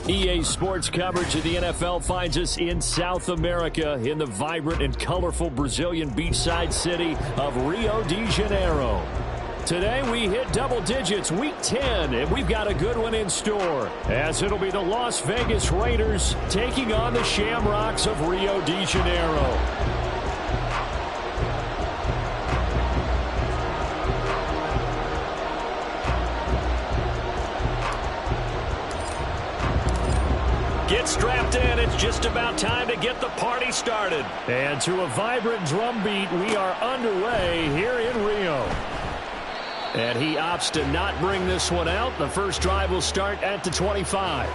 EA Sports coverage of the NFL finds us in South America in the vibrant and colorful Brazilian beachside city of Rio de Janeiro. Today we hit double digits, week 10, and we've got a good one in store, as it'll be the Las Vegas Raiders taking on the Shamrocks of Rio de Janeiro. Get strapped in. It's just about time to get the party started. And to a vibrant drum beat, we are underway here in Rio. And he opts to not bring this one out. The first drive will start at the 25.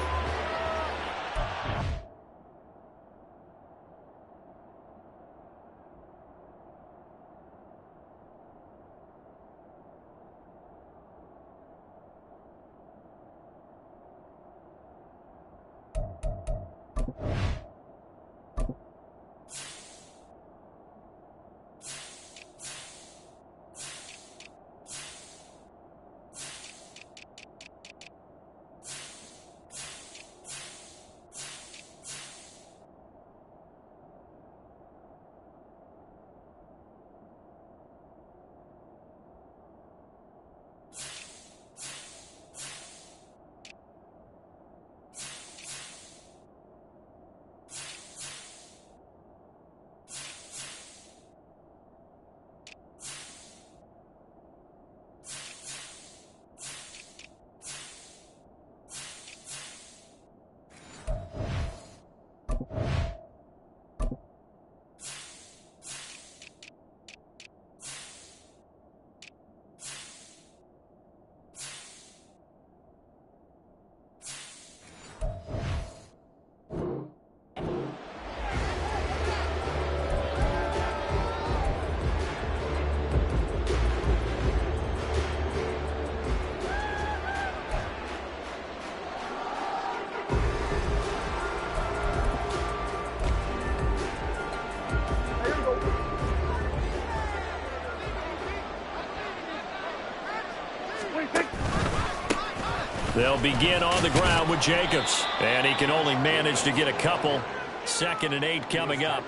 They'll begin on the ground with Jacobs. And he can only manage to get a couple. 2nd and 8 coming up.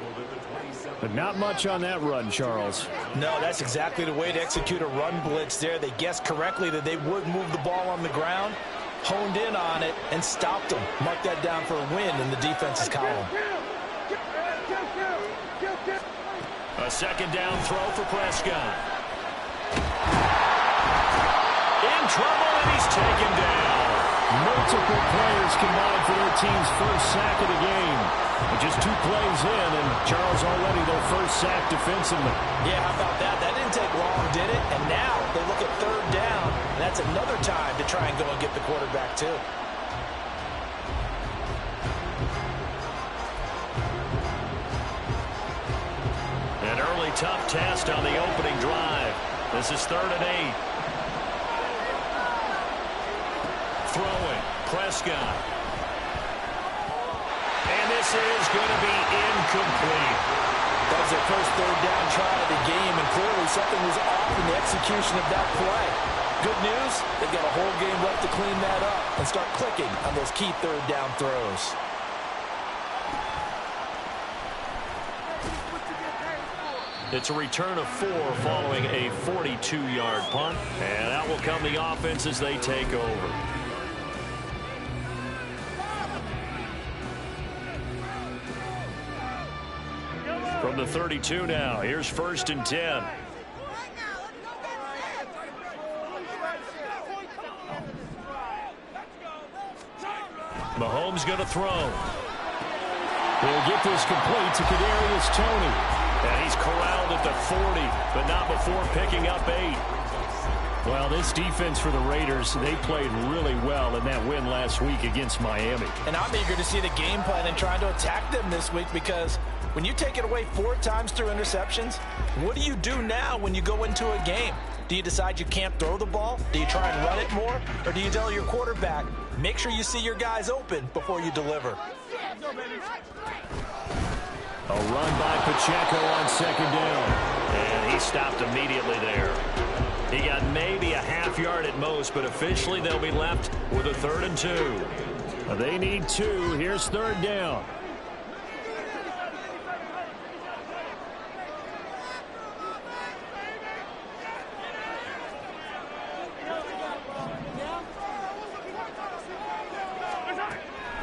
But not much on that run, Charles. No, that's exactly the way to execute a run blitz there. They guessed correctly that they would move the ball on the ground, honed in on it, and stopped them. Mark that down for a win in the defense's column. A 2nd down throw for Prescott. In trouble, and he's taken down. Multiple players combined for their team's first sack of the game. And just 2 plays in, and Charles already their first sack defensively. Yeah, how about that? That didn't take long, did it? And now they look at 3rd down, and that's another time to try and go and get the quarterback, too. An early tough test on the opening drive. This is 3rd and 8. Throwing, Prescott. And this is going to be incomplete. That was their first 3rd down try of the game, and clearly something was off in the execution of that play. Good news, they've got a whole game left to clean that up and start clicking on those key 3rd down throws. It's a return of 4 following a 42-yard punt. And out will come the offense as they take over. From the 32 now, here's 1st and 10. Mahomes going to throw. He'll get this complete to Kadarius Toney. And he's corralled at the 40, but not before picking up 8. Well, this defense for the Raiders, they played really well in that win last week against Miami. And I'm eager to see the game plan and trying to attack them this week, because when you take it away 4 times through interceptions, what do you do now when you go into a game? Do you decide you can't throw the ball? Do you try and run it more? Or do you tell your quarterback, make sure you see your guys open before you deliver? A run by Pacheco on 2nd down. And he stopped immediately there. He got maybe a half yard at most, but officially they'll be left with a 3rd and 2. They need 2. Here's 3rd down.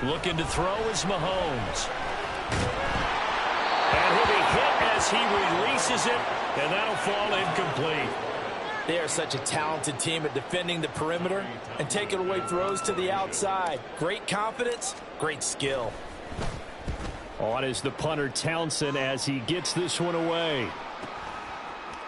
Looking to throw is Mahomes. And he'll be hit as he releases it, and that'll fall incomplete. They are such a talented team at defending the perimeter and taking away throws to the outside. Great confidence, great skill. On is the punter Townsend as he gets this one away.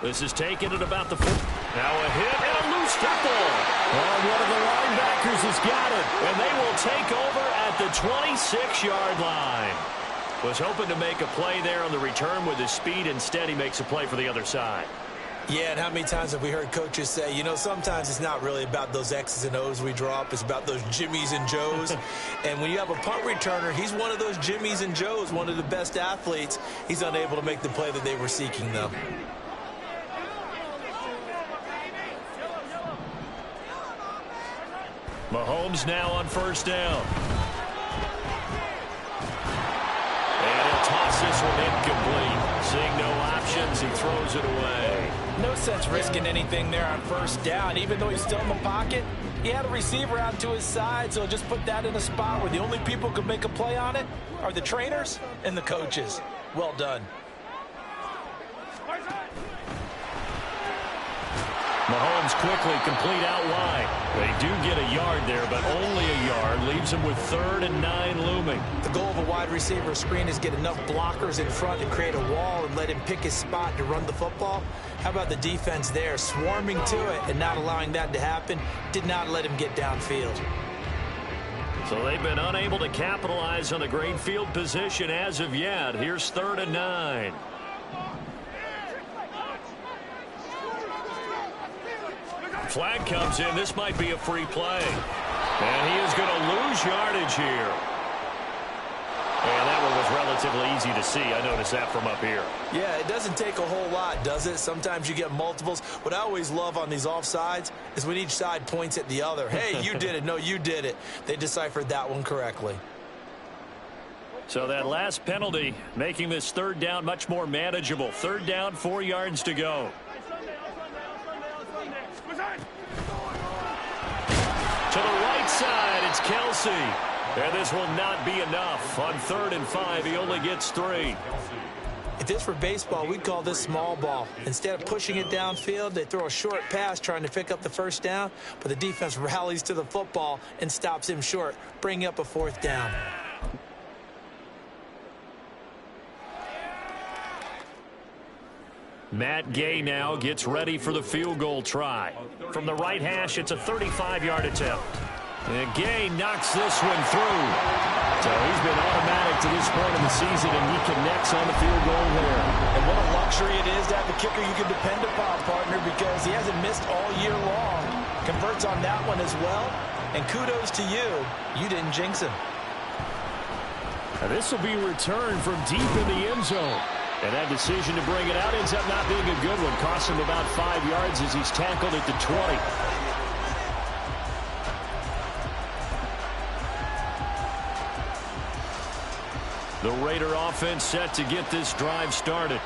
This is taken at about the 4. Now a hit and a loose football. Well, one of the linebackers has got it, and they will take over at the 26-yard line. Was hoping to make a play there on the return with his speed. Instead, he makes a play for the other side. Yeah, and how many times have we heard coaches say, you know, sometimes it's not really about those X's and O's we draw up. It's about those Jimmies and Joes. And when you have a punt returner, he's one of those Jimmies and Joes, one of the best athletes. He's unable to make the play that they were seeking, though. Mahomes now on 1st down. And he'll toss this one incomplete. Seeing no options, he throws it away. No sense risking anything there on 1st down. Even though he's still in the pocket, he had a receiver out to his side, so just put that in a spot where the only people who can make a play on it are the trainers and the coaches. Well done. Mahomes quickly complete out wide. They do get a yard there, but only a yard. Leaves them with 3rd and 9 looming. The goal of a wide receiver screen is get enough blockers in front to create a wall and let him pick his spot to run the football. How about the defense there, swarming to it and not allowing that to happen? Did not let him get downfield. So they've been unable to capitalize on a great field position as of yet. Here's 3rd and 9. Flag comes in. This might be a free play. And he is going to lose yardage here. And that one was relatively easy to see. I noticed that from up here. Yeah, it doesn't take a whole lot, does it? Sometimes you get multiples. What I always love on these offsides is when each side points at the other. Hey, you did it. No, you did it. They deciphered that one correctly. So that last penalty making this 3rd down much more manageable. 3rd down, 4 yards to go. To the right side, it's Kelsey. And this will not be enough. On 3rd and 5, he only gets 3. If this were baseball, we'd call this small ball. Instead of pushing it downfield, they throw a short pass trying to pick up the 1st down, but the defense rallies to the football and stops him short, bringing up a 4th down. Matt Gay now gets ready for the field goal try. From the right hash, it's a 35-yard attempt. And Gay knocks this one through. So he's been automatic to this point in the season, and he connects on the field goal there. And what a luxury it is to have a kicker you can depend upon, partner, because he hasn't missed all year long. Converts on that one as well. And kudos to you. You didn't jinx him. Now this will be returned from deep in the end zone. And that decision to bring it out ends up not being a good one. Costs him about 5 yards as he's tackled at the 20. The Raider offense set to get this drive started.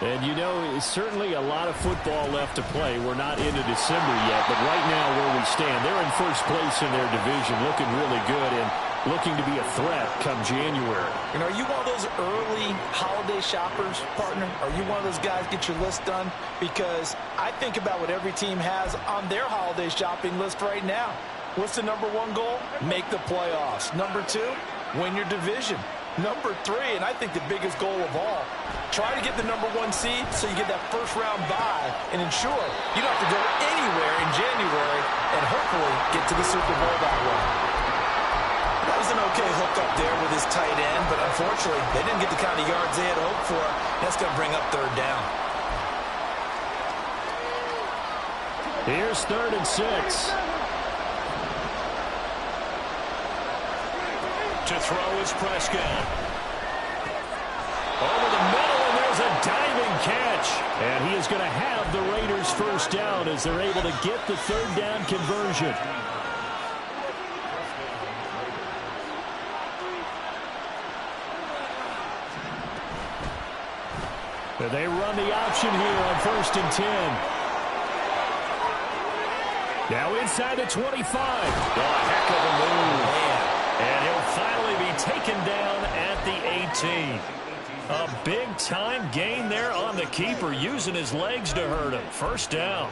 And, you know, it's certainly a lot of football left to play. We're not into December yet, but right now where we stand, they're in first place in their division, looking really good and looking to be a threat come January. And are you one of those early holiday shoppers, partner? Are you one of those guys get your list done? Because I think about what every team has on their holiday shopping list right now. What's the number 1 goal? Make the playoffs. Number 2, win your division. Number 3, and I think the biggest goal of all, try to get the number 1 seed so you get that first-round bye and ensure you don't have to go anywhere in January and hopefully get to the Super Bowl that way. That was an okay hook up there with his tight end, but unfortunately, they didn't get the kind of yards they had hoped for. That's going to bring up 3rd down. Here's 3rd and 6. To throw is Prescott. Over the middle, and there's a diving catch. And he is going to have the Raiders' first down as they're able to get the 3rd down conversion. They run the option here on 1st and 10. Now inside the 25. Oh, a heck of a move. And he'll finally be taken down at the 18. A big-time gain there on the keeper, using his legs to hurt him. First down.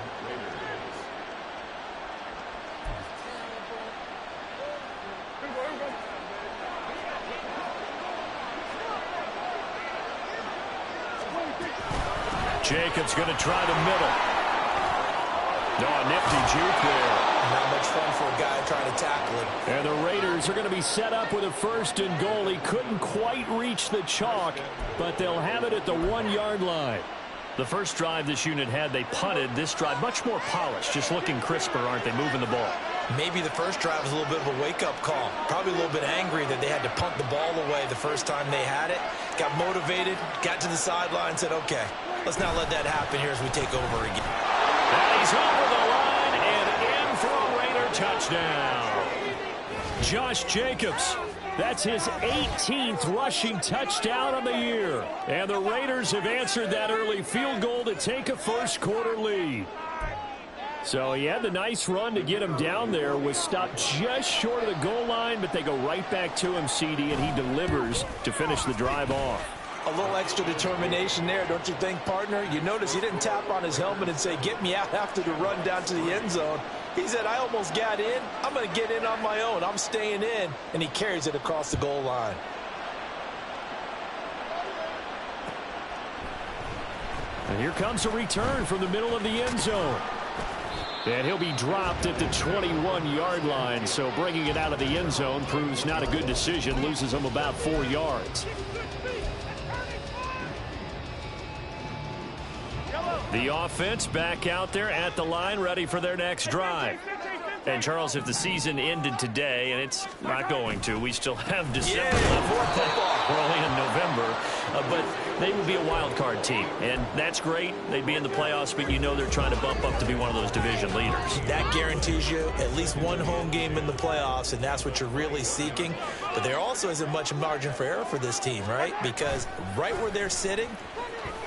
Jacobs going to try the middle. Oh, nifty juke there. Not much fun for a guy trying to tackle him. And the Raiders are going to be set up with a 1st and goal. He couldn't quite reach the chalk, but they'll have it at the 1-yard line. The first drive this unit had, they punted. This drive, much more polished, just looking crisper, aren't they, moving the ball? Maybe the first drive was a little bit of a wake-up call. Probably a little bit angry that they had to punt the ball away the first time they had it. Got motivated, got to the sideline, said, okay, let's not let that happen here as we take over again. And he's over the line and in for a Raider touchdown. Josh Jacobs. That's his 18th rushing touchdown of the year. And the Raiders have answered that early field goal to take a first-quarter lead. So he had the nice run to get him down there, was stopped just short of the goal line, but they go right back to him, CD, and he delivers to finish the drive off. A little extra determination there, don't you think, partner? You notice he didn't tap on his helmet and say, get me out after the run down to the end zone. He said, I almost got in. I'm going to get in on my own. I'm staying in. And he carries it across the goal line. And here comes a return from the middle of the end zone. And he'll be dropped at the 21-yard line. So bringing it out of the end zone proves not a good decision. Loses him about 4 yards. The offense back out there at the line, ready for their next drive. And, Charles, if the season ended today, and it's not going to, we still have December left. We're only in November. But they would be a wild card team, and that's great. They'd be in the playoffs, but you know they're trying to bump up to be one of those division leaders. That guarantees you at least one home game in the playoffs, and that's what you're really seeking. But there also isn't much margin for error for this team, right? Because right where they're sitting,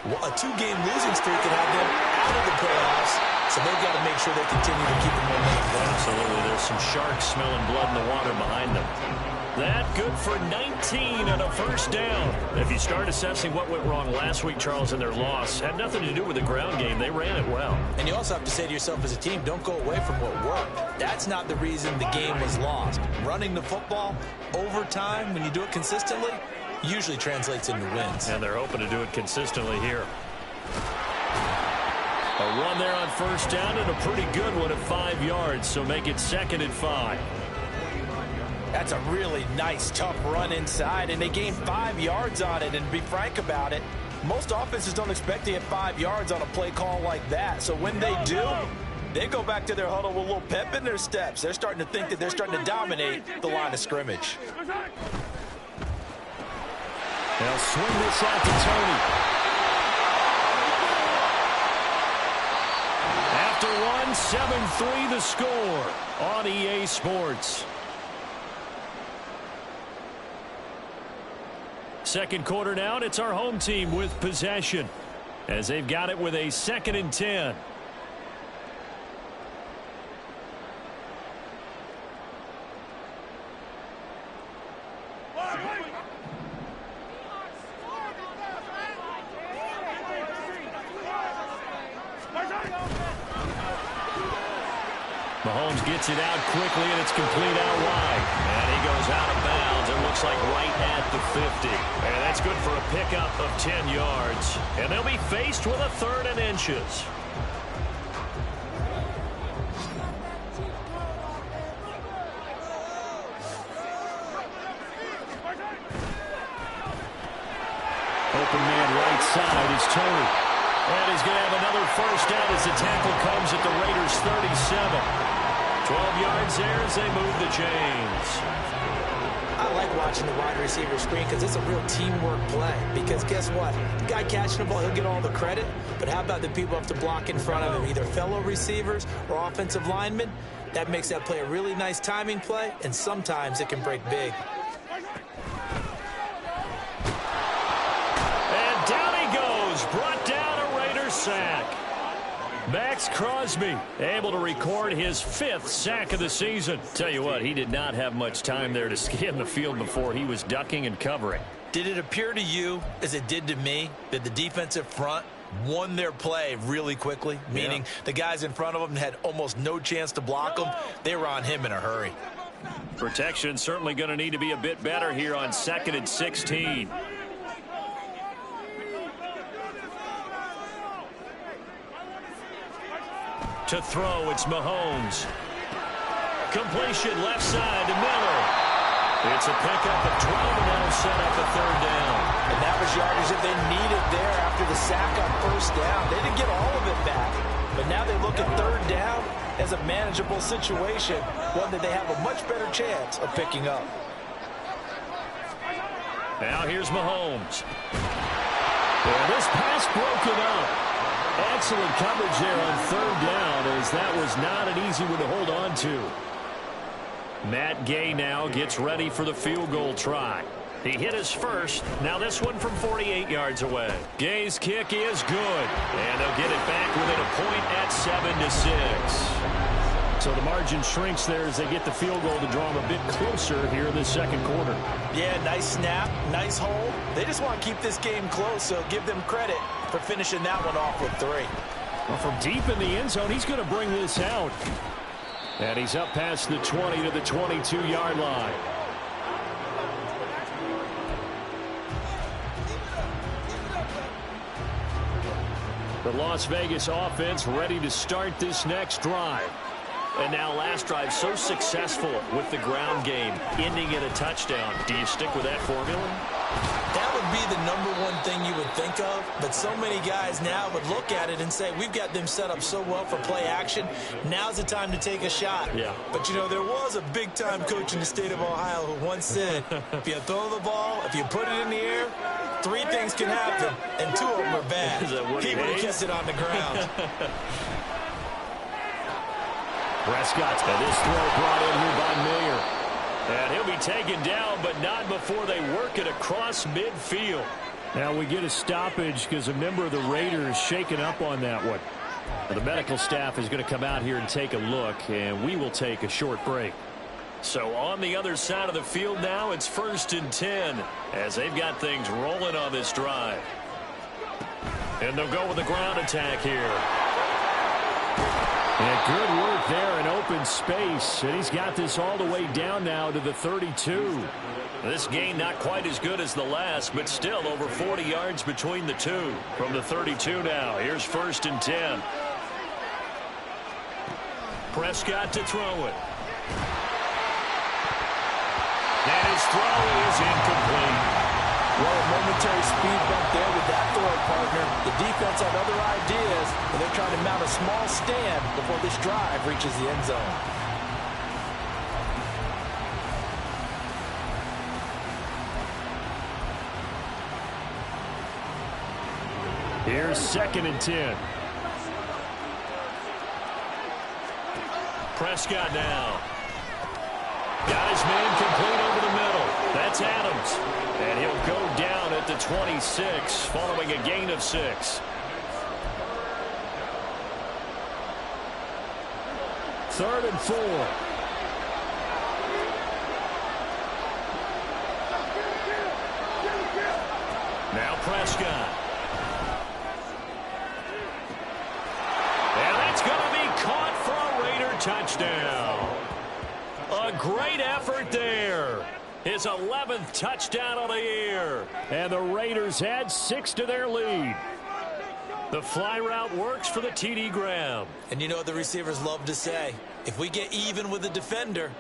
a 2-game losing streak could have them out of the playoffs, so they've got to make sure they continue to keep the momentum going. Absolutely. There's some sharks smelling blood in the water behind them. That good for 19 and a first down. If you start assessing what went wrong last week, Charles, in their loss, had nothing to do with the ground game. They ran it well. And you also have to say to yourself as a team, don't go away from what worked. That's not the reason the game was lost. Running the football over time, when you do it consistently, usually translates into wins. And they're hoping to do it consistently here. A run there on first down and a pretty good one at 5 yards, so make it 2nd and 5. That's a really nice, tough run inside, and they gained 5 yards on it. And to be frank about it, most offenses don't expect to get 5 yards on a play call like that. So when they do, they go back to their huddle with a little pep in their steps. They're starting to think that they're starting to dominate the line of scrimmage. They'll swing this out to Tony. After one, 7-3 the score on EA Sports. Second quarter now, and it's our home team with possession as they've got it with a 2nd and 10. Mahomes gets it out quickly, and it's complete out wide. And he goes out of bounds. It looks like right at the 50. And that's good for a pickup of 10 yards. And they'll be faced with a 3rd and inches. Open man right side is Tony. And he's going to have another first down as the tackle comes at the Raiders' 37. 12 yards there as they move the chains. I like watching the wide receiver screen because it's a real teamwork play. Because guess what? The guy catching the ball, he'll get all the credit. But how about the people up to block in front of him, either fellow receivers or offensive linemen? That makes that play a really nice timing play, and sometimes it can break big. And down he goes, brought sack. Max Crosby able to record his 5th sack of the season. Tell you what, he did not have much time there to scan the field before he was ducking and covering. Did it appear to you, as it did to me, that the defensive front won their play really quickly? Meaning the guys in front of them had almost no chance to block him. They were on him in a hurry. Protection certainly going to need to be a bit better here on 2nd and 16. To throw, it's Mahomes. Completion left side to Miller. It's a pickup of 12, and that'll set up a 3rd down. And that was yardage that they needed there after the sack on 1st down. They didn't get all of it back, but now they look at 3rd down as a manageable situation, one that they have a much better chance of picking up. Now here's Mahomes. And this pass broken up. Excellent coverage there on 3rd down, as that was not an easy one to hold on to. Matt Gay now gets ready for the field goal try. He hit his first. Now this one from 48 yards away. Gay's kick is good, and they'll get it back within a point at 7-6. So the margin shrinks there as they get the field goal to draw them a bit closer here in the 2nd quarter. Yeah, nice snap, nice hold. They just want to keep this game close, so give them credit for finishing that one off with 3. Well, from deep in the end zone, he's going to bring this out. And he's up past the 20 to the 22-yard line. The Las Vegas offense ready to start this next drive. And now last drive so successful with the ground game, ending in a touchdown. Do you stick with that formula? That would be the #1 thing you would think of, but so many guys now would look at it and say, we've got them set up so well for play action. Now's the time to take a shot. Yeah. But, you know, there was a big-time coach in the state of Ohio who once said, if you throw the ball, if you put it in the air, 3 things can happen, and 2 of them are bad. He would have kept it on the ground. Prescott, and this throw brought in here by Mayer. And he'll be taken down, but not before they work it across midfield. Now we get a stoppage because a member of the Raiders shaken up on that one. The medical staff is going to come out here and take a look, and we will take a short break. So on the other side of the field now, it's 1st and 10 as they've got things rolling on this drive. And they'll go with the ground attack here. And good work there in open space. And he's got this all the way down now to the 32. This gain not quite as good as the last, but still over 40 yards between the two. From the 32 now, here's 1st and 10. Prescott to throw it. And his throw is incomplete. Well, a momentary speed bump there with that throw, partner. The defense had other ideas, and they're trying to mount a small stand before this drive reaches the end zone. Here's 2nd and 10. Prescott now. Got his man complete over the middle. That's Adams. And he'll go down at the 26 following a gain of 6. 3rd and 4. Now Prescott. And that's going to be caught for a Raider touchdown. A great effort there. His 11th touchdown of the year. And the Raiders add 6 to their lead. The fly route works for the TD Graham. And you know what the receivers love to say? If we get even with the defender,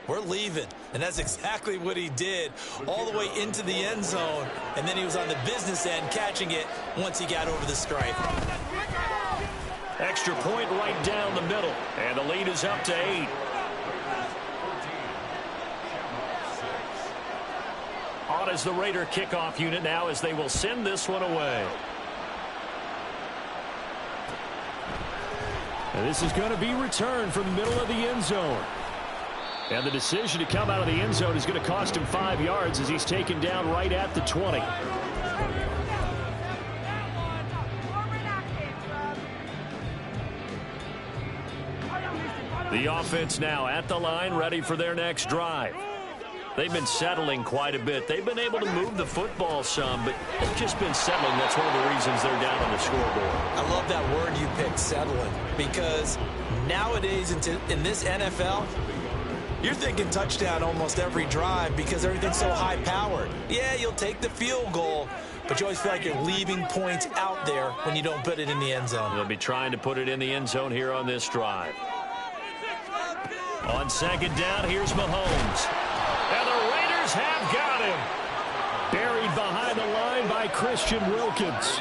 we're leaving. And that's exactly what he did, all the way into the end zone. And then he was on the business end catching it once he got over the stripe. Extra point right down the middle. And the lead is up to 8. On as the Raider kickoff unit now as they will send this one away. And this is going to be returned from the middle of the end zone. And the decision to come out of the end zone is going to cost him 5 yards as he's taken down right at the 20. The offense now at the line, ready for their next drive. They've been settling quite a bit. They've been able to move the football some, but they've just been settling. That's one of the reasons they're down on the scoreboard. I love that word you picked, settling, because nowadays in this NFL, you're thinking touchdown almost every drive because everything's so high-powered. Yeah, you'll take the field goal, but you always feel like you're leaving points out there when you don't put it in the end zone. They'll be trying to put it in the end zone here on this drive. On second down, here's Mahomes. And the Raiders have got him. Buried behind the line by Christian Wilkins.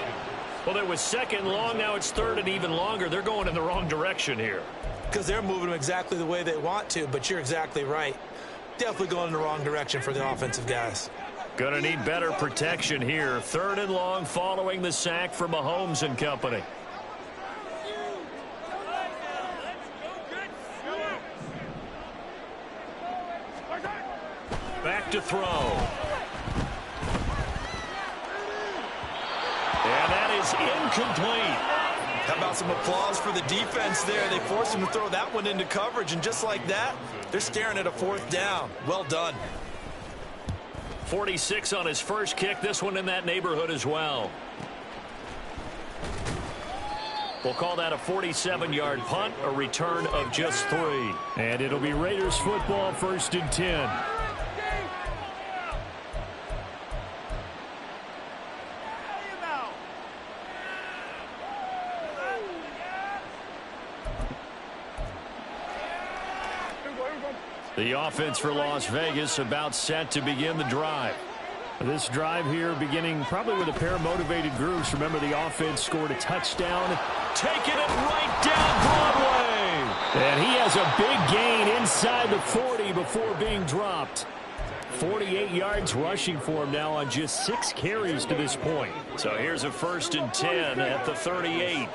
Well, it was second long. Now it's third and even longer. They're going in the wrong direction here. Because they're moving them exactly the way they want to, but you're exactly right. Definitely going in the wrong direction for the offensive guys. Going to need better protection here. Third and long following the sack for Mahomes and company. Back to throw. And that is incomplete. How about some applause for the defense there? They forced him to throw that one into coverage, and just like that, they're staring at a fourth down. Well done. 46 on his first kick. This one in that neighborhood as well. We'll call that a 47-yard punt, a return of just 3. And it'll be Raiders football, 1st and 10. The offense for Las Vegas about set to begin the drive. This drive here beginning probably with a pair of motivated groups. Remember, the offense scored a touchdown, taking it right down Broadway. And he has a big gain inside the 40 before being dropped. 48 yards rushing for him now on just 6 carries to this point. So here's a 1st and 10 at the 38.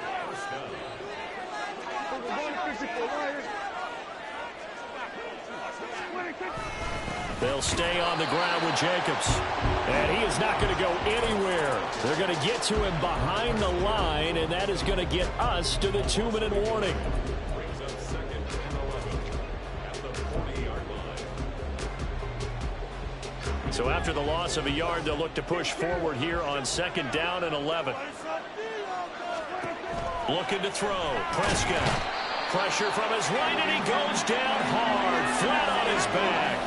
They'll stay on the ground with Jacobs. And he is not going to go anywhere. They're going to get to him behind the line, and that is going to get us to the 2-minute warning. So after the loss of a yard, they'll look to push forward here on 2nd down and 11. Looking to throw. Prescott. Pressure from his right, and he goes down hard, flat on his back.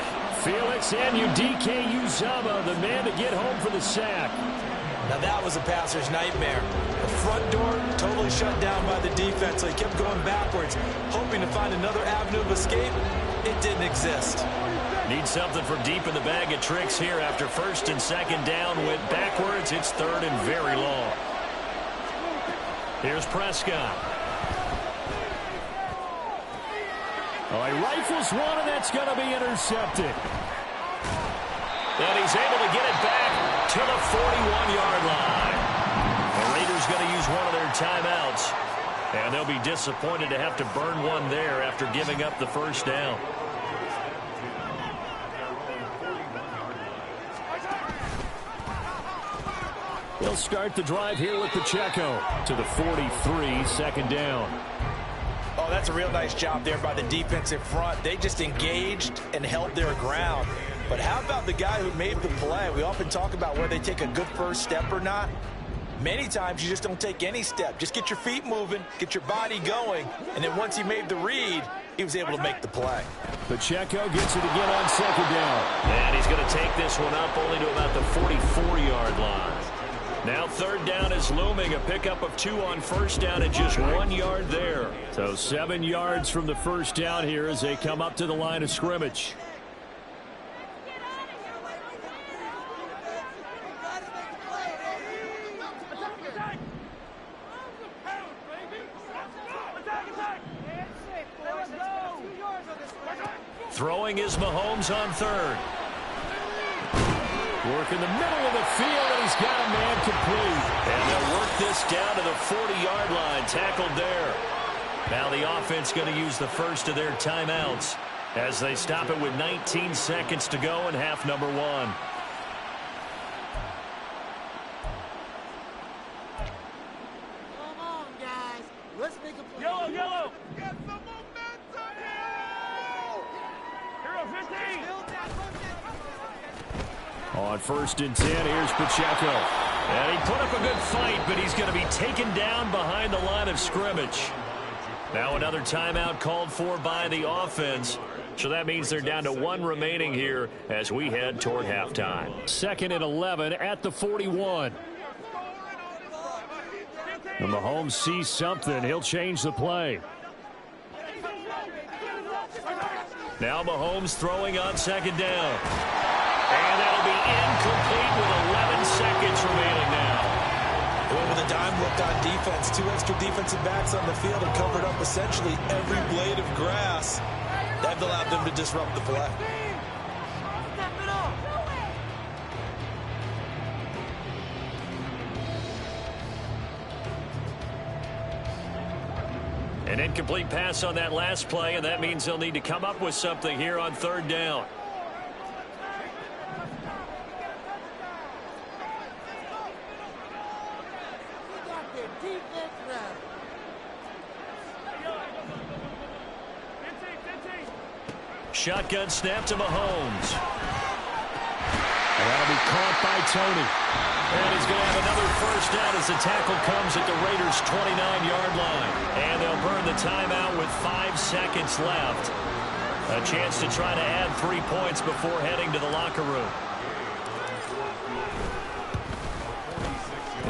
Felix Anudike-Uzomah, the man to get home for the sack. Now that was a passer's nightmare. The front door totally shut down by the defense, so he kept going backwards, hoping to find another avenue of escape. It didn't exist. Need something from deep in the bag of tricks here. After 1st and 2nd down, went backwards. It's 3rd and very long. Here's Prescott. Oh, he rifles one, and that's going to be intercepted. And he's able to get it back to the 41-yard line. The Raiders going to use one of their timeouts. And they'll be disappointed to have to burn one there after giving up the 1st down. They'll start the drive here with Pacheco to the 43, 2nd down. Oh, that's a real nice job there by the defensive front. They just engaged and held their ground. But how about the guy who made the play? We often talk about whether they take a good first step or not. Many times you just don't take any step. Just get your feet moving, get your body going, and then once he made the read, he was able to make the play. Pacheco gets it again on 2nd down. And he's going to take this one up only to about the 44-yard line. Now 3rd down is looming, a pickup of 2 on 1st down and just 1 yard there. So 7 yards from the 1st down here as they come up to the line of scrimmage. Throwing is Mahomes on 3rd. Work in the middle of the field, and he's got a man complete. And they'll work this down to the 40-yard line, tackled there. Now the offense going to use the first of their timeouts as they stop it with 19 seconds to go in half number 1. Come on, guys. Let's make a play. Yellow. Get some momentum here. On 1st and 10, here's Pacheco. And he put up a good fight, but he's going to be taken down behind the line of scrimmage. Now another timeout called for by the offense. So that means they're down to 1 remaining here as we head toward halftime. 2nd and 11 at the 41. And Mahomes sees something. He'll change the play. Now Mahomes throwing on 2nd down. And that'll be incomplete with 11 seconds remaining now. Well, with a dime look on defense, 2 extra defensive backs on the field and covered up essentially every blade of grass. That allowed them to disrupt the play. An incomplete pass on that last play, and that means they'll need to come up with something here on 3rd down. Shotgun snap to Mahomes. And that'll be caught by Tony. And he's going to have another 1st down as the tackle comes at the Raiders' 29-yard line. And they'll burn the timeout with 5 seconds left. A chance to try to add 3 points before heading to the locker room.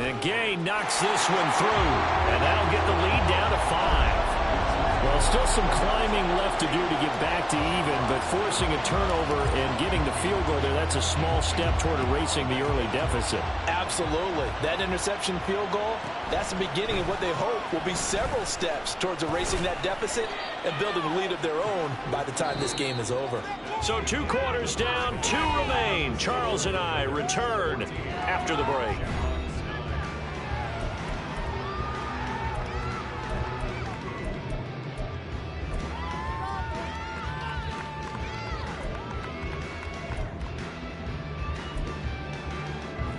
And Gay knocks this one through. And that'll get the lead down to 5. Well, still some climbing left to do to get back to even, but forcing a turnover and getting the field goal there, that's a small step toward erasing the early deficit. Absolutely. That interception field goal, that's the beginning of what they hope will be several steps towards erasing that deficit and building a lead of their own by the time this game is over. So 2 quarters down, 2 remain. Charles and I return after the break.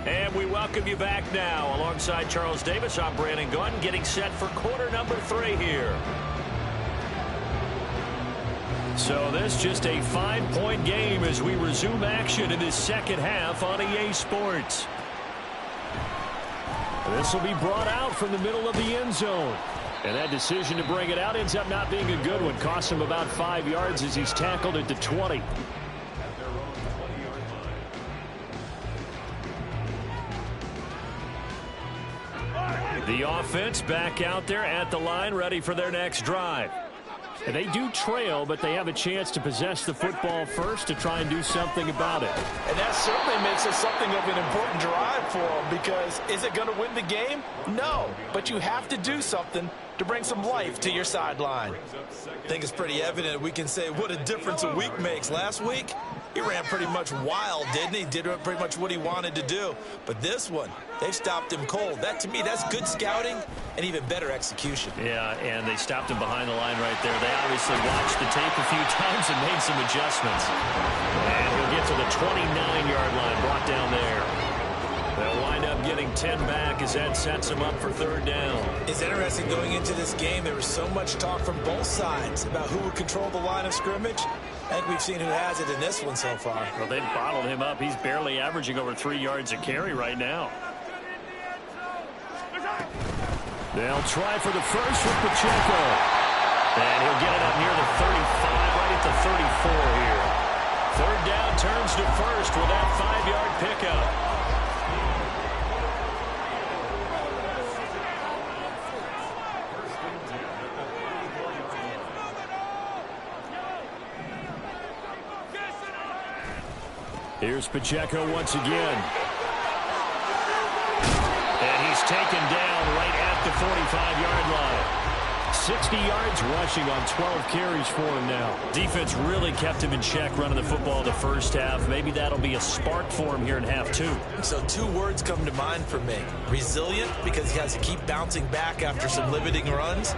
And we welcome you back now. Alongside Charles Davis, I'm Brandon Gunn, getting set for quarter number 3 here. So this just a 5-point game as we resume action in this 2nd half on EA Sports. This will be brought out from the middle of the end zone. And that decision to bring it out ends up not being a good one. Costs him about 5 yards as he's tackled at the 20. The offense back out there at the line, ready for their next drive. And they do trail, but they have a chance to possess the football first to try and do something about it. And that certainly makes it something of an important drive for them, because is it going to win the game? No, but you have to do something to bring some life to your sideline. I think it's pretty evident we can say what a difference a week makes. Last week, he ran pretty much wild, didn't he? Did pretty much what he wanted to do. But this one, they've stopped him cold. That, to me, that's good scouting and even better execution. Yeah, and they stopped him behind the line right there. They obviously watched the tape a few times and made some adjustments. And he'll get to the 29-yard line, brought down there. They'll wind up getting 10 back as that sets them up for 3rd down. It's interesting going into this game. There was so much talk from both sides about who would control the line of scrimmage. I think we've seen who has it in this one so far. Well, they've bottled him up. He's barely averaging over 3 yards a carry right now. They'll try for the first with Pacheco. And he'll get it up near the 35, right at the 34 here. 3rd down turns to first with that 5-yard pickup. Here's Pacheco once again. And he's taken down right at the 45-yard line. 60 yards rushing on 12 carries for him now. Defense really kept him in check running the football the first half. Maybe that'll be a spark for him here in half 2. So 2 words come to mind for me. Resilient, because he has to keep bouncing back after some limiting runs.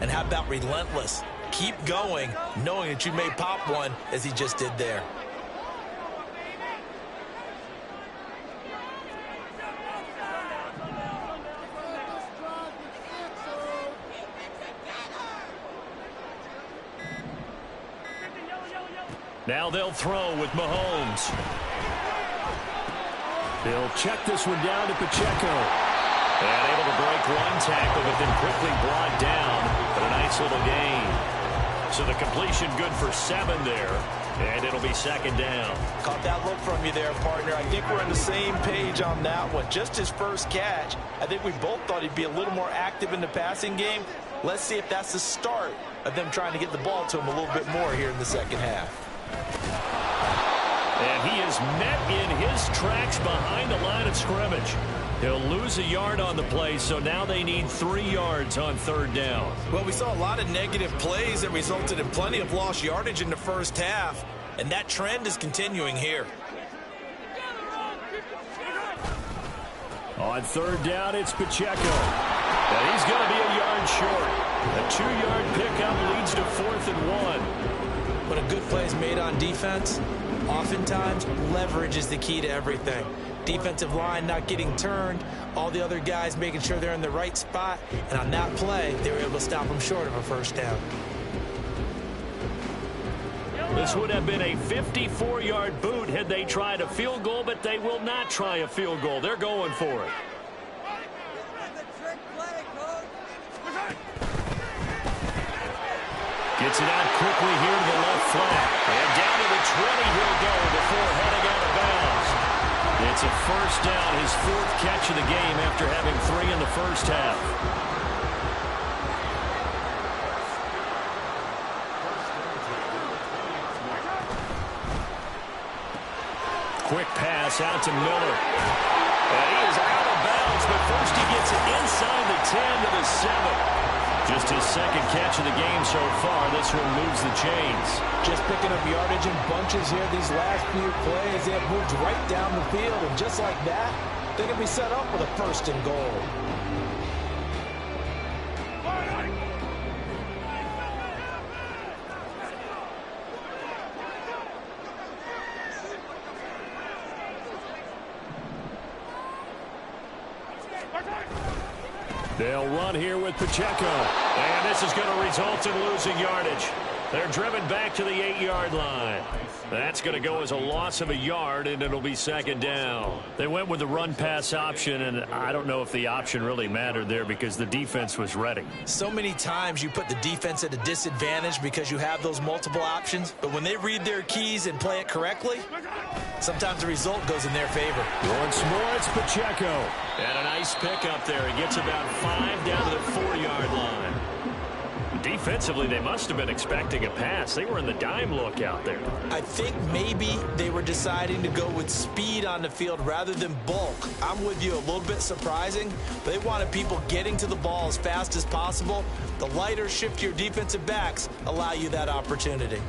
And how about relentless? Keep going, knowing that you may pop one as he just did there. Now they'll throw with Mahomes. They'll check this one down to Pacheco. And able to break one tackle, but then quickly brought down. But a nice little gain. So the completion good for 7 there. And it'll be second down. Caught that look from you there, partner. I think we're on the same page on that one. Just his first catch. I think we both thought he'd be a little more active in the passing game. Let's see if that's the start of them trying to get the ball to him a little bit more here in the second half. And he is met in his tracks behind the line of scrimmage. He'll lose a yard on the play, so now they need 3 yards on third down. Well, we saw a lot of negative plays that resulted in plenty of lost yardage in the first half, and that trend is continuing here. On third down, it's Pacheco. And he's going to be a yard short. A 2-yard pickup leads to 4th and 1. When a good play is made on defense, oftentimes leverage is the key to everything. Defensive line not getting turned, all the other guys making sure they're in the right spot, and on that play, they were able to stop them short of a first down. This would have been a 54-yard boot had they tried a field goal, but they will not try a field goal. They're going for it. Gets it out quickly here to the left flat. And down to the 20 he'll go before heading out of bounds. It's a first down, his 4th catch of the game after having 3 in the first half. Quick pass out to Miller. And he is out of bounds, but first he gets it inside the 10 to the 7. Just his 2nd catch of the game so far. This one moves the chains. Just picking up yardage in bunches here these last few plays. They have moved right down the field, and just like that, they're going to be set up with a 1st and goal. They'll run here with Pacheco. And this is going to result in losing yardage. They're driven back to the 8-yard line. That's going to go as a loss of a yard, and it'll be second down. They went with the run-pass option, and I don't know if the option really mattered there because the defense was ready. So many times you put the defense at a disadvantage because you have those multiple options, but when they read their keys and play it correctly, sometimes the result goes in their favor. Once more, it's Pacheco. And a nice pickup there. He gets about 5 down to the 4-yard line. Defensively, they must have been expecting a pass. They were in the dime look out there. I think maybe they were deciding to go with speed on the field rather than bulk. I'm with you, a little bit surprising. They wanted people getting to the ball as fast as possible. The lighter, shiftier defensive backs allow you that opportunity.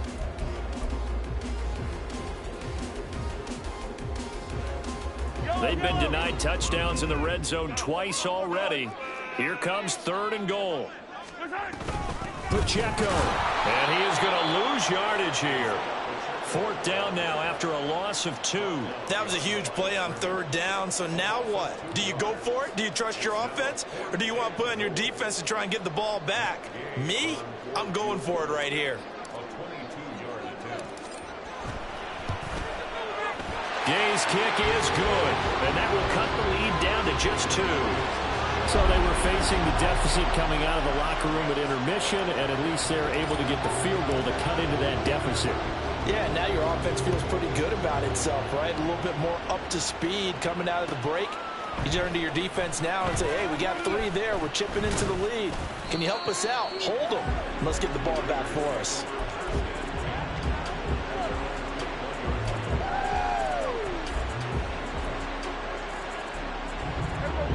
They've been denied touchdowns in the red zone twice already. Here comes 3rd and goal. Pacheco. And he is going to lose yardage here. 4th down now after a loss of 2. That was a huge play on 3rd down, so now what? Do you go for it? Do you trust your offense? Or do you want to put on your defense to try and get the ball back? Me? I'm going for it right here. Gay's kick is good, and that will cut the lead down to just 2. So they were facing the deficit coming out of the locker room at intermission, and at least they're able to get the field goal to cut into that deficit. Yeah, now your offense feels pretty good about itself, right? A little bit more up to speed coming out of the break. You turn to your defense now and say, hey, we got 3 there. We're chipping into the lead. Can you help us out? Hold them. Let's get the ball back for us.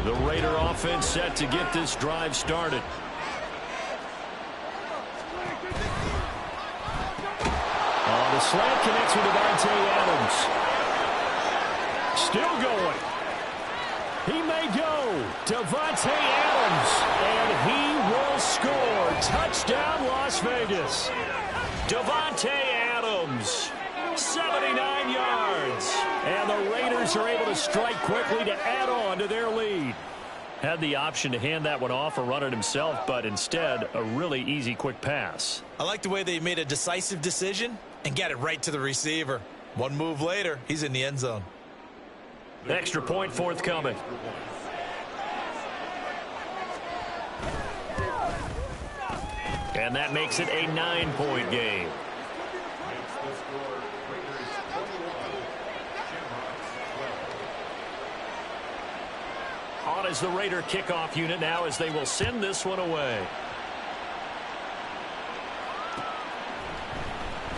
The Raider offense set to get this drive started. The slant connects with Davante Adams. Still going. He may go. Davante Adams. And he will score. Touchdown, Las Vegas. Davante Adams. 79 yards. And the Raiders are able to strike quickly to add on to their lead. Had the option to hand that one off or run it himself, but instead, a really easy quick pass. I like the way they made a decisive decision and get it right to the receiver. One move later, he's in the end zone. Extra point forthcoming. And that makes it a 9-point game. On is the Raider kickoff unit now as they will send this one away.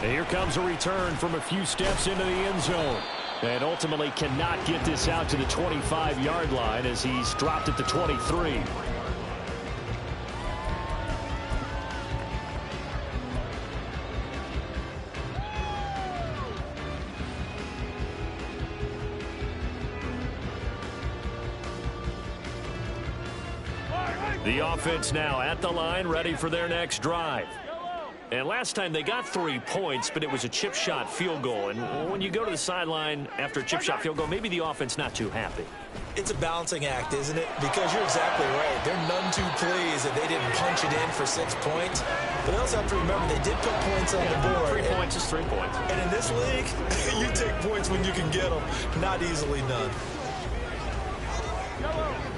And here comes a return from a few steps into the end zone. And ultimately cannot get this out to the 25-yard line as he's dropped at the 23. The offense now at the line, ready for their next drive. And last time they got 3 points, but it was a chip shot field goal. And when you go to the sideline after a chip shot field goal, maybe the offense not too happy. It's a balancing act, isn't it? Because you're exactly right. They're none too pleased that they didn't punch it in for 6 points. But they also have to remember they did put points on the board. 3 points is 3 points. And in this league, you take points when you can get them. Not easily done.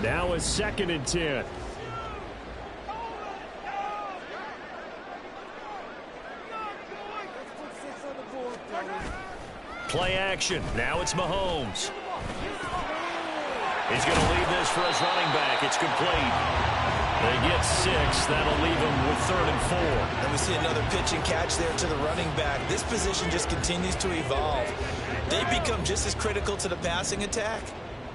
Now a 2nd and 10. Play action. Now it's Mahomes. He's going to leave this for his running back. It's complete. They get 6. That'll leave him with 3rd and 4. And we see another pitch and catch there to the running back. This position just continues to evolve. They become just as critical to the passing attack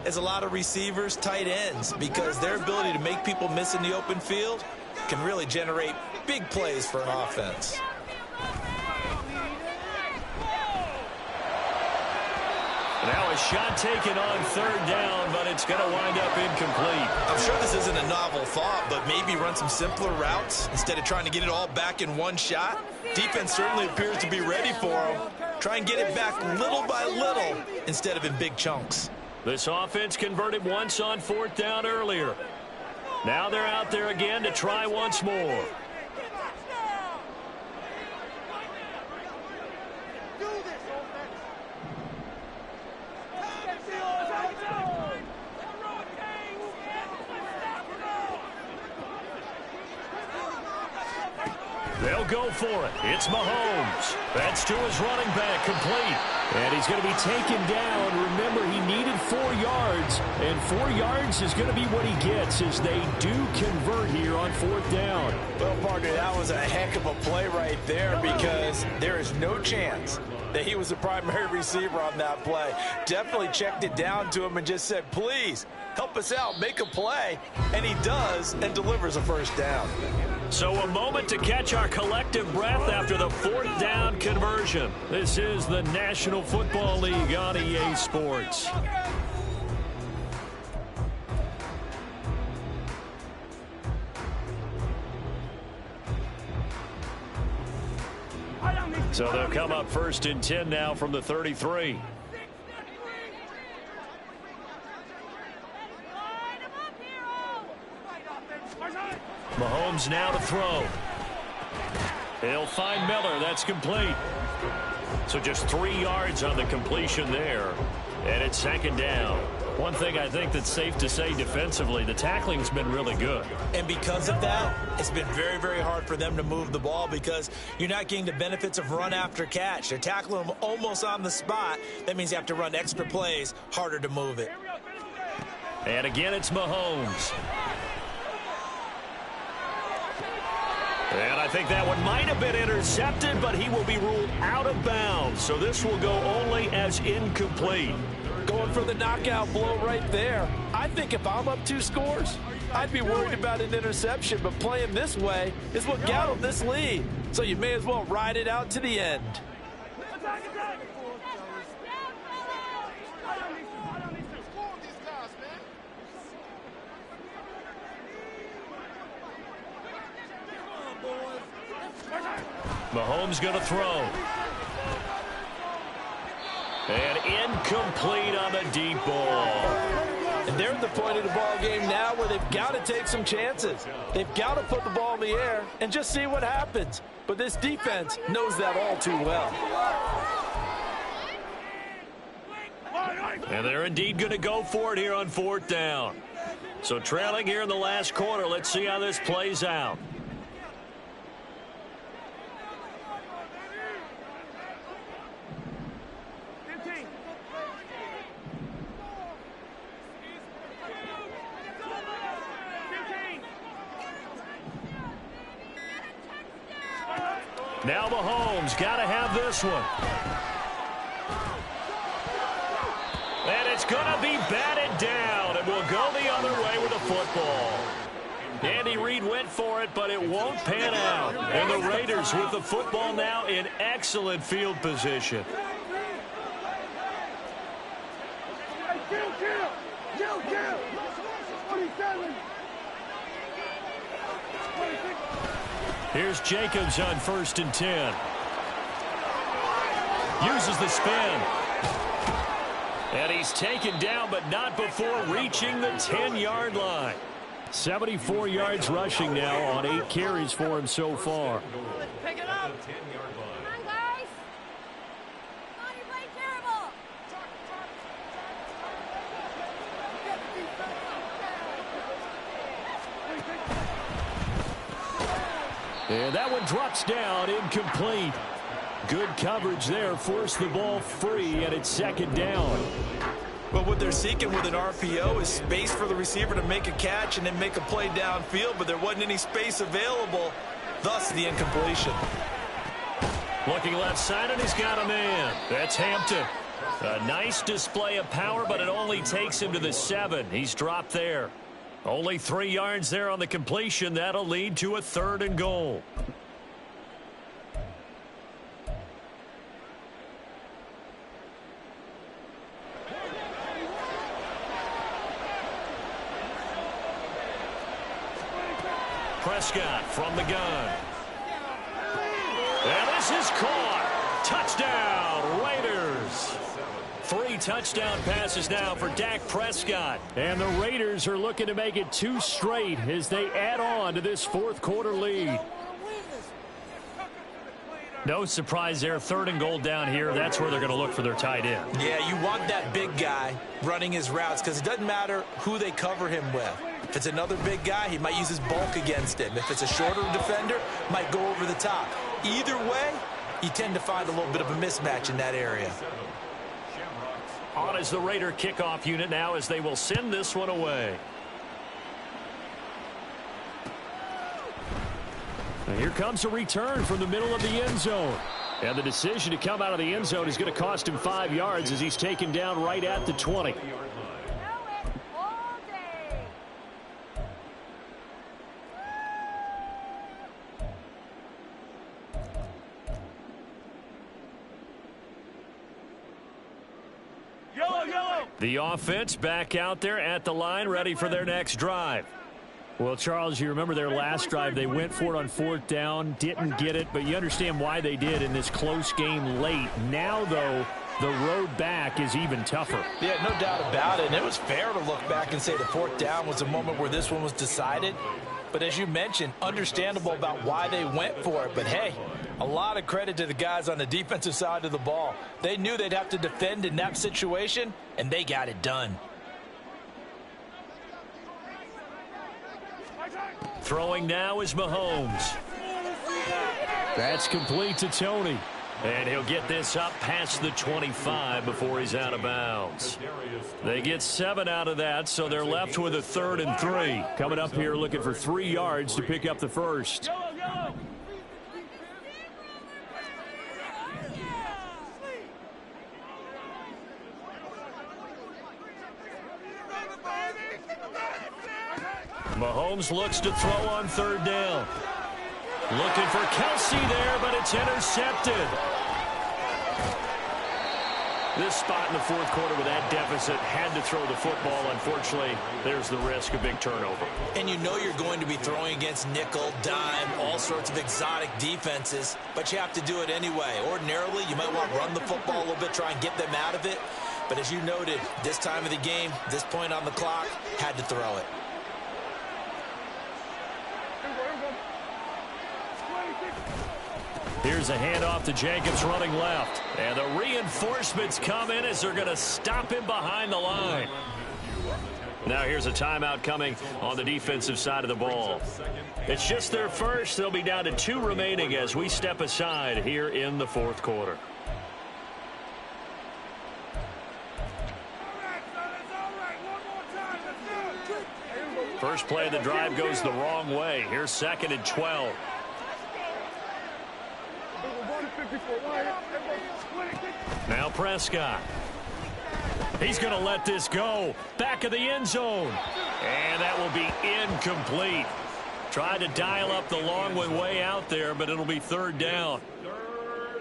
as a lot of receivers, tight ends, because their ability to make people miss in the open field can really generate big plays for an offense. Now a shot taken on 3rd down, but it's going to wind up incomplete. I'm sure this isn't a novel thought, but maybe run some simpler routes instead of trying to get it all back in one shot. Defense certainly appears to be ready for them. Try and get it back little by little instead of in big chunks. This offense converted once on 4th down earlier. Now they're out there again to try once more. They'll go for it. It's Mahomes. That's to his running back, complete. And he's going to be taken down. Remember, he needed 4 yards, and 4 yards is going to be what he gets as they do convert here on 4th down. Well, partner, that was a heck of a play right there because there is no chance that he was the primary receiver on that play. Definitely checked it down to him and just said, please, help us out, make a play. And he does and delivers a 1st down. So a moment to catch our collective breath after the 4th down conversion. This is the National Football League on EA Sports. So they'll come up 1st and 10 now from the 33. Mahomes now to throw. He'll find Miller. That's complete. So just 3 yards on the completion there. And it's 2nd down. One thing I think that's safe to say defensively, the tackling's been really good. And because of that, it's been very, very hard for them to move the ball because you're not getting the benefits of run after catch. They're tackling them almost on the spot. That means you have to run extra plays, harder to move it. And again, it's Mahomes. And I think that one might have been intercepted, but he will be ruled out of bounds. So this will go only as incomplete. Going for the knockout blow right there. I think if I'm up 2 scores, I'd be worried about an interception, but playing this way is what got him this lead. So you may as well ride it out to the end. Mahomes going to throw. And incomplete on the deep ball. And they're at the point of the ball game now where they've got to take some chances. They've got to put the ball in the air and just see what happens. But this defense knows that all too well. And they're indeed going to go for it here on 4th down. So trailing here in the last quarter. Let's see how this plays out. Now Mahomes got to have this one. And it's going to be batted down, and we'll go the other way with the football. Andy Reid went for it, but it won't pan out. And the Raiders with the football now in excellent field position. Here's Jacobs on 1st and 10. Uses the spin. And he's taken down, but not before reaching the 10-yard line. 74 yards rushing now on 8 carries for him so far. Pick it up. Come on, guys. Oh, you played terrible. And that one drops down, incomplete. Good coverage there, forced the ball free, and it's 2nd down. But what they're seeking with an RPO is space for the receiver to make a catch and then make a play downfield, but there wasn't any space available, thus the incompletion. Looking left side, and he's got a man. That's Hampton. A nice display of power, but it only takes him to the 7. He's dropped there. Only 3 yards there on the completion. That'll lead to a 3rd and goal. Prescott from the gun. And this is caught. Touchdown, Raiders. 3 touchdown passes now for Dak Prescott. And the Raiders are looking to make it 2 straight as they add on to this 4th quarter lead. No surprise there. 3rd and goal down here. That's where they're going to look for their tight end. Yeah, you want that big guy running his routes because it doesn't matter who they cover him with. If it's another big guy, he might use his bulk against him. If it's a shorter defender, might go over the top. Either way, you tend to find a little bit of a mismatch in that area. On is the Raider kickoff unit now as they will send this one away. And here comes a return from the middle of the end zone. And the decision to come out of the end zone is going to cost him 5 yards as he's taken down right at the 20. The offense back out there at the line, ready for their next drive. Well, Charles, you remember their last drive. They went for it on 4th down, didn't get it, but you understand why they did in this close game late. Now, though, the road back is even tougher. Yeah, no doubt about it. And it was fair to look back and say the 4th down was the moment where this one was decided. But as you mentioned, understandable about why they went for it. But, hey, a lot of credit to the guys on the defensive side of the ball. They knew they'd have to defend in that situation, and they got it done. Throwing now is Mahomes. That's complete to Tony. And he'll get this up past the 25 before he's out of bounds. They get 7 out of that, so they're left with a 3rd and 3. Coming up here looking for 3 yards to pick up the first. Mahomes looks to throw on 3rd down. Looking for Kelsey there, but it's intercepted. This spot in the 4th quarter with that deficit had to throw the football. Unfortunately, there's the risk of big turnover. And you know you're going to be throwing against nickel, dime, all sorts of exotic defenses, but you have to do it anyway. Ordinarily, you might want to run the football a little bit, try and get them out of it. But as you noted, this time of the game, this point on the clock, had to throw it. Here's a handoff to Jacobs running left. And the reinforcements come in as they're going to stop him behind the line. Now here's a timeout coming on the defensive side of the ball. It's just their first. They'll be down to 2 remaining as we step aside here in the fourth quarter. First play of the drive goes the wrong way. Here's 2nd and 12. Now Prescott. He's going to let this go. Back of the end zone. And that will be incomplete. Tried to dial up the long one way out there, but it'll be 3rd down.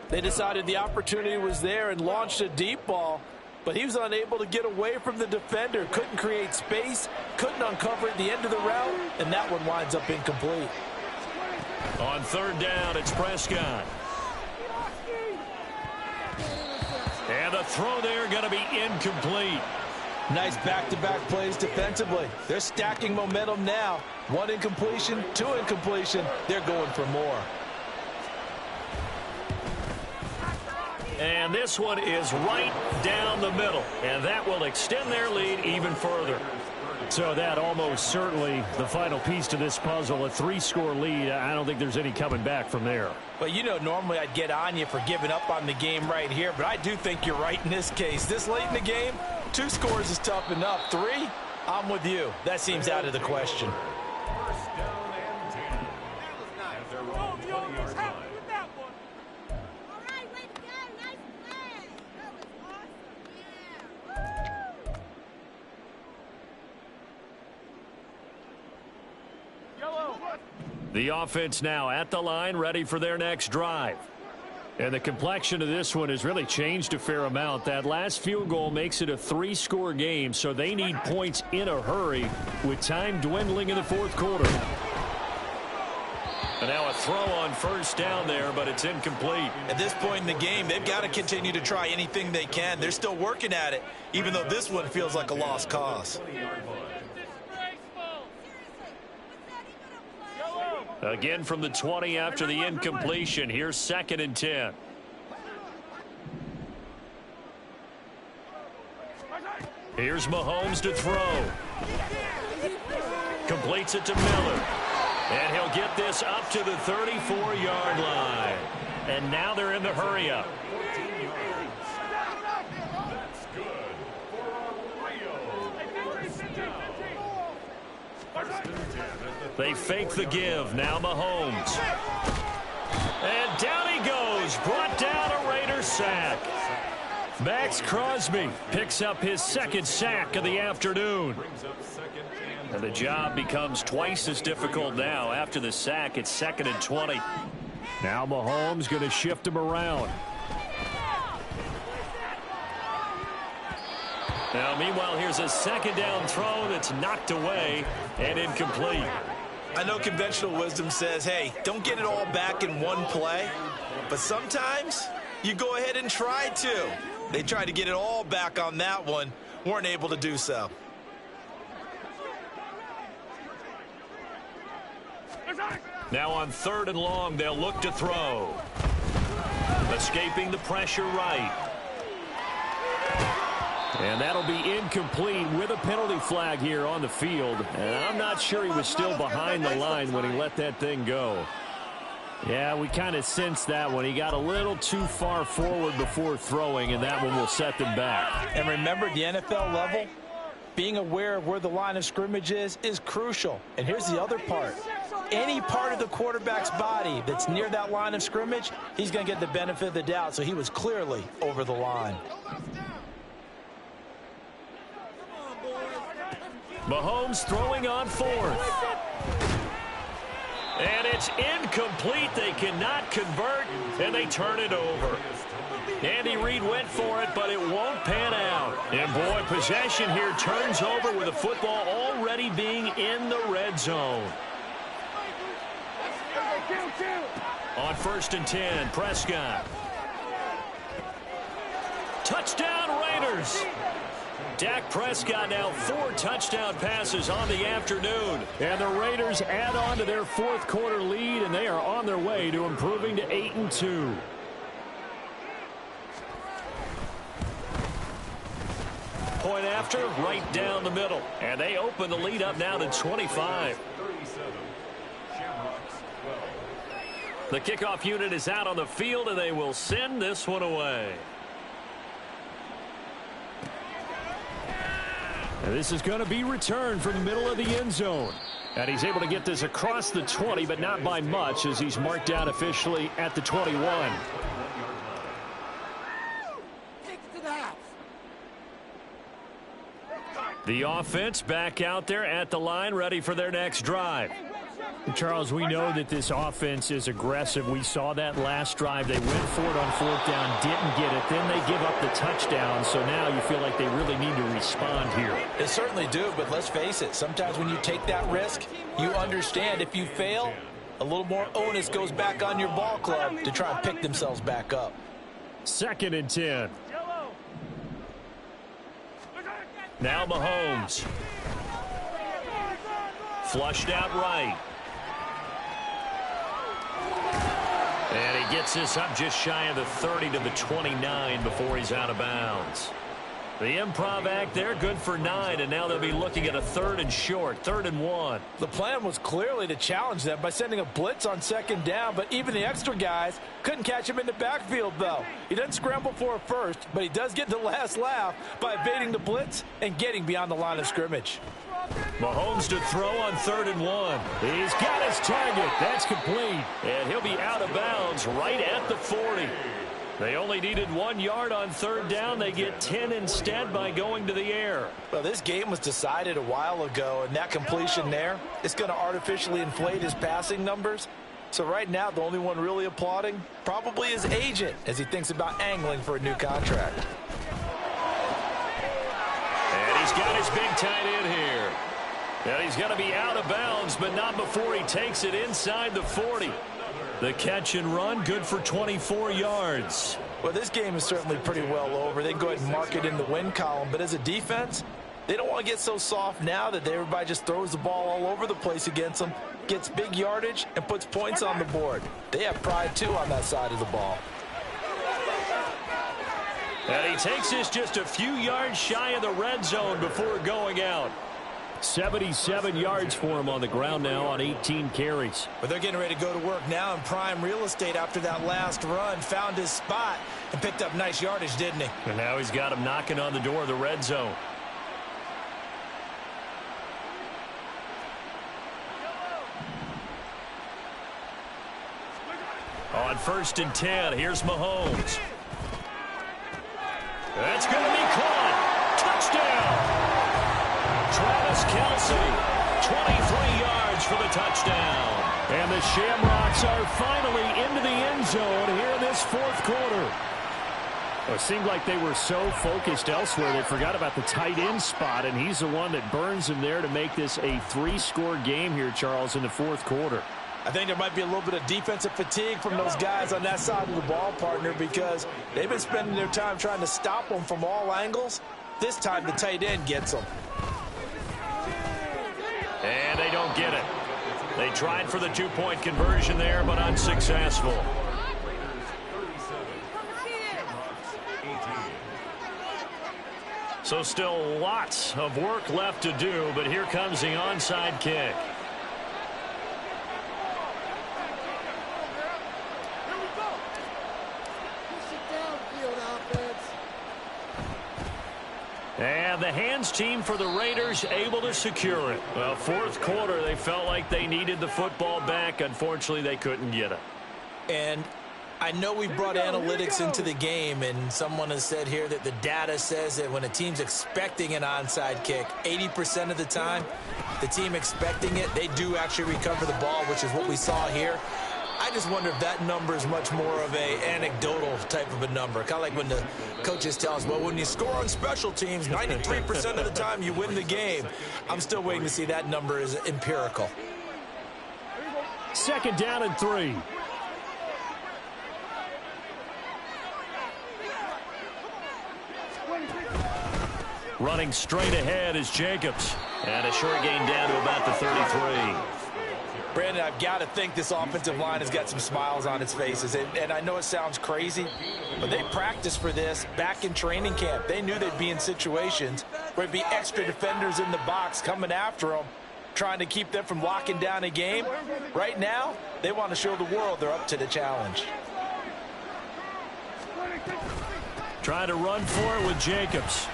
They decided the opportunity was there and launched a deep ball, but he was unable to get away from the defender. Couldn't create space, couldn't uncover at the end of the route, and that one winds up incomplete. On 3rd down, it's Prescott. And the throw there going to be incomplete. Nice back-to-back plays defensively. They're stacking momentum now. 1 incompletion, 2 incompletion. They're going for more. And this one is right down the middle. And that will extend their lead even further. So that almost certainly the final piece to this puzzle, a 3-score lead. I don't think there's any coming back from there. Well, you know, normally I'd get on you for giving up on the game right here, but I do think you're right in this case. This late in the game, 2 scores is tough enough. 3, I'm with you. That seems out of the question. The offense now at the line, ready for their next drive. And the complexion of this one has really changed a fair amount. That last field goal makes it a 3-score game, so they need points in a hurry with time dwindling in the 4th quarter. And now a throw on 1st down there, but it's incomplete. At this point in the game, they've got to continue to try anything they can. They're still working at it, even though this one feels like a lost cause. Again from the 20 after the incompletion. Here's 2nd and 10. Here's Mahomes to throw. Completes it to Miller. And he'll get this up to the 34-yard line. And now they're in the hurry-up. They fake the give. Now Mahomes. And down he goes. Brought down a Raiders sack. Max Crosby picks up his 2nd sack of the afternoon. And the job becomes twice as difficult now. After the sack, it's 2nd and 20. Now Mahomes going to shift him around. Now, meanwhile, here's a 2nd down throw that's knocked away and incomplete. I know conventional wisdom says, hey, don't get it all back in one play. But sometimes you go ahead and try to. They tried to get it all back on that one. Weren't able to do so. Now on 3rd and long, they'll look to throw. Escaping the pressure right. And that'll be incomplete with a penalty flag here on the field. And I'm not sure he was still behind the line when he let that thing go. Yeah, we kind of sensed that one. He got a little too far forward before throwing, and that one will set them back. And remember, the NFL level, being aware of where the line of scrimmage is crucial. And here's the other part. Any part of the quarterback's body that's near that line of scrimmage, he's going to get the benefit of the doubt. So he was clearly over the line. Mahomes throwing on 4th. And it's incomplete. They cannot convert, and they turn it over. Andy Reid went for it, but it won't pan out. And, boy, possession here turns over with the football already being in the red zone. On 1st and 10, Prescott. Touchdown, Raiders. Raiders. Dak Prescott now 4 touchdown passes on the afternoon. And the Raiders add on to their fourth quarter lead, and they are on their way to improving to 8-2. Point after, right down the middle. And they open the lead up now to 25. The kickoff unit is out on the field, and they will send this one away. And this is going to be returned from the middle of the end zone. And he's able to get this across the 20, but not by much, as he's marked down officially at the 21. The offense back out there at the line, ready for their next drive. Charles, we know that this offense is aggressive. We saw that last drive. They went for it on fourth down, didn't get it. Then they give up the touchdown. So now you feel like they really need to respond here. They certainly do, but let's face it. Sometimes when you take that risk, you understand if you fail, a little more onus goes back on your ball club to try and pick themselves back up. 2nd and 10. Now Mahomes. Flushed out right. And he gets this up just shy of the 30 to the 29 before he's out of bounds. The improv act there, good for 9, and now they'll be looking at a 3rd and short, 3rd and 1. The plan was clearly to challenge them by sending a blitz on 2nd down, but even the extra guys couldn't catch him in the backfield, though. He doesn't scramble for a first, but he does get the last laugh by evading the blitz and getting beyond the line of scrimmage. Mahomes to throw on 3rd and 1. He's got his target. That's complete. And he'll be out of bounds right at the 40. They only needed 1 yard on 3rd down. They get 10 instead by going to the air. Well, this game was decided a while ago, and that completion there is going to artificially inflate his passing numbers. So right now, the only one really applauding probably his agent as he thinks about angling for a new contract. And he's got his big tight end here. And he's going to be out of bounds, but not before he takes it inside the 40. The catch and run, good for 24 yards. Well, this game is certainly pretty well over. They can go ahead and mark it in the win column. But as a defense, they don't want to get so soft now that everybody just throws the ball all over the place against them, gets big yardage, and puts points on the board. They have pride, too, on that side of the ball. And he takes this just a few yards shy of the red zone before going out. 77 yards for him on the ground now on 18 carries. But they're getting ready to go to work now in prime real estate after that last run. Found his spot and picked up nice yardage, didn't he? And now he's got him knocking on the door of the red zone. On 1st and 10, here's Mahomes. That's going to be caught. Touchdown. Travis Kelce, 23 yards for the touchdown. And the Shamrocks are finally into the end zone here in this 4th quarter. Well, it seemed like they were so focused elsewhere they forgot about the tight end spot, and he's the one that burns them there to make this a 3-score game here, Charles, in the 4th quarter. I think there might be a little bit of defensive fatigue from those guys on that side of the ball, partner, because they've been spending their time trying to stop them from all angles. This time the tight end gets them. And they don't get it. They tried for the 2-point conversion there, but unsuccessful. So still lots of work left to do, but here comes the onside kick. And the hands team for the Raiders able to secure it. Well, 4th quarter, they felt like they needed the football back. Unfortunately, they couldn't get it. And I know we brought analytics into the game, and someone has said here that the data says that when a team's expecting an onside kick, 80% of the time, the team expecting it, they do actually recover the ball, which is what we saw here. I just wonder if that number is much more of a anecdotal type of a number. Kind of like when the coaches tell us, well, when you score on special teams, 93% of the time you win the game. I'm still waiting to see that number is empirical. 2nd down and 3. Running straight ahead is Jacobs. And a short gain down to about the 33. Brandon, I've got to think this offensive line has got some smiles on its faces. And I know it sounds crazy, but they practiced for this back in training camp. They knew they'd be in situations where there'd be extra defenders in the box coming after them, trying to keep them from locking down a game. Right now, they want to show the world they're up to the challenge. Trying to run for it with Jacobs.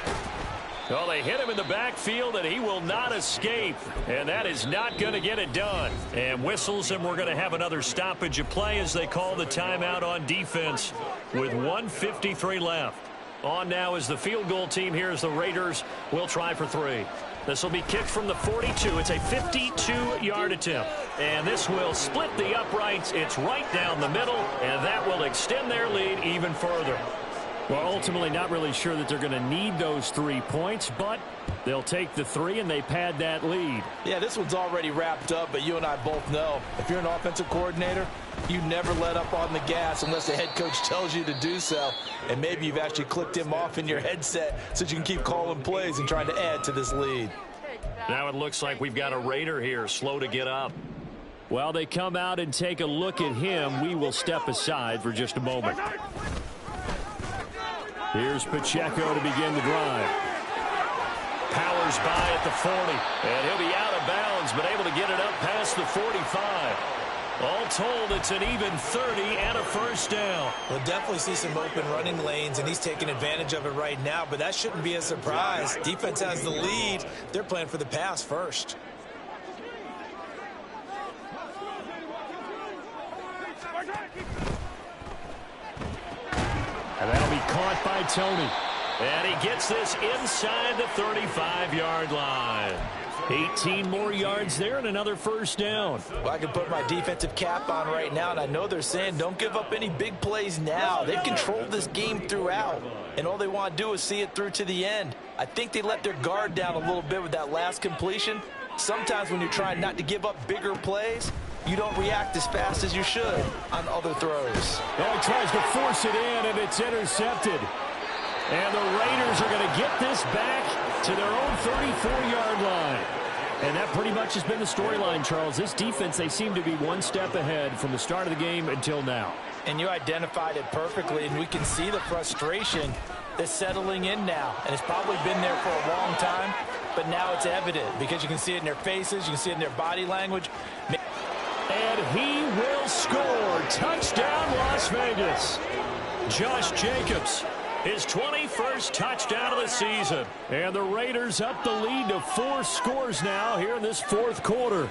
Well, they hit him in the backfield, and he will not escape. And that is not going to get it done. And whistles, and we're going to have another stoppage of play as they call the timeout on defense with 1:53 left. On now is the field goal team here as the Raiders will try for 3. This will be kicked from the 42. It's a 52-yard attempt. And this will split the uprights. It's right down the middle, and that will extend their lead even further. Well, ultimately not really sure that they're going to need those 3 points, but they'll take the 3 and they pad that lead. Yeah, this one's already wrapped up, but you and I both know if you're an offensive coordinator, you never let up on the gas unless the head coach tells you to do so. And maybe you've actually clicked him off in your headset so that you can keep calling plays and trying to add to this lead. Now it looks like we've got a Raider here, slow to get up. While they come out and take a look at him, we will step aside for just a moment. Here's Pacheco to begin the drive. Powers by at the 40. And he'll be out of bounds, but able to get it up past the 45. All told, it's an even 30 and a first down. We'll definitely see some open running lanes, and he's taking advantage of it right now, but that shouldn't be a surprise. Defense has the lead. They're playing for the pass first. And that'll be caught by Tony. And he gets this inside the 35-yard line. 18 more yards there and another first down. Well, I can put my defensive cap on right now, and I know they're saying don't give up any big plays now. They've controlled this game throughout, and all they want to do is see it through to the end. I think they let their guard down a little bit with that last completion. Sometimes when you're trying not to give up bigger plays, you don't react as fast as you should on other throws. Oh, he tries to force it in, and it's intercepted. And the Raiders are going to get this back to their own 34-yard line. And that pretty much has been the storyline, Charles. This defense, they seem to be one step ahead from the start of the game until now. And you identified it perfectly, and we can see the frustration that's settling in now. And it's probably been there for a long time, but now it's evident because you can see it in their faces, you can see it in their body language. And he will score. Touchdown, Las Vegas. Josh Jacobs, his 21st touchdown of the season. And the Raiders up the lead to 4 scores now here in this fourth quarter.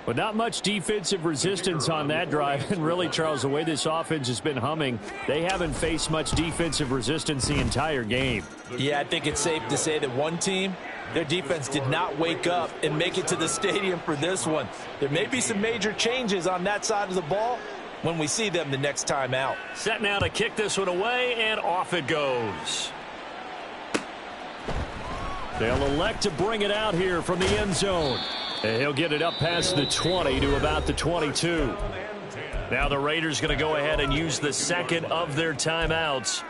But not much defensive resistance on that drive. And really, Charles, the way this offense has been humming, they haven't faced much defensive resistance the entire game. Yeah, I think it's safe to say that one team, their defense did not wake up and make it to the stadium for this one. There may be some major changes on that side of the ball when we see them the next time out. Set now to kick this one away, and off it goes. They'll elect to bring it out here from the end zone. And he'll get it up past the 20 to about the 22. Now the Raiders going to go ahead and use the second of their timeouts.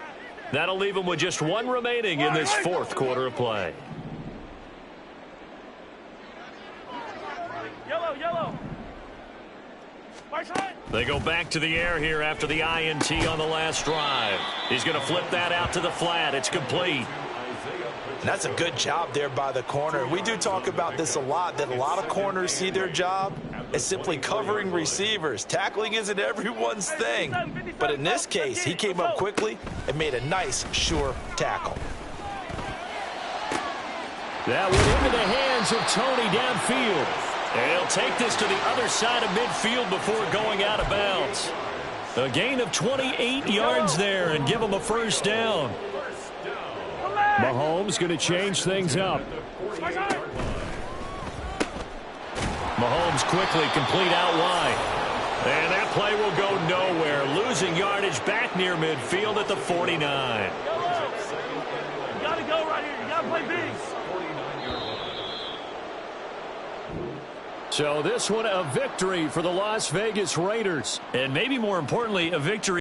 That'll leave them with just one remaining in this fourth quarter of play. Yellow. They go back to the air here after the INT on the last drive. He's going to flip that out to the flat. It's complete. And that's a good job there by the corner. We do talk about this a lot, that a lot of corners see their job as simply covering receivers. Tackling isn't everyone's thing. But in this case, he came up quickly and made a nice, sure tackle. That went into the hands of Tony downfield. And he'll take this to the other side of midfield before going out of bounds. A gain of 28 yards there and give him a first down. Mahomes going to change things up. Mahomes quickly complete out wide. And that play will go nowhere. Losing yardage back near midfield at the 49. You gotta go right here. You gotta play big. So this one a victory for the Las Vegas Raiders. And maybe more importantly, a victory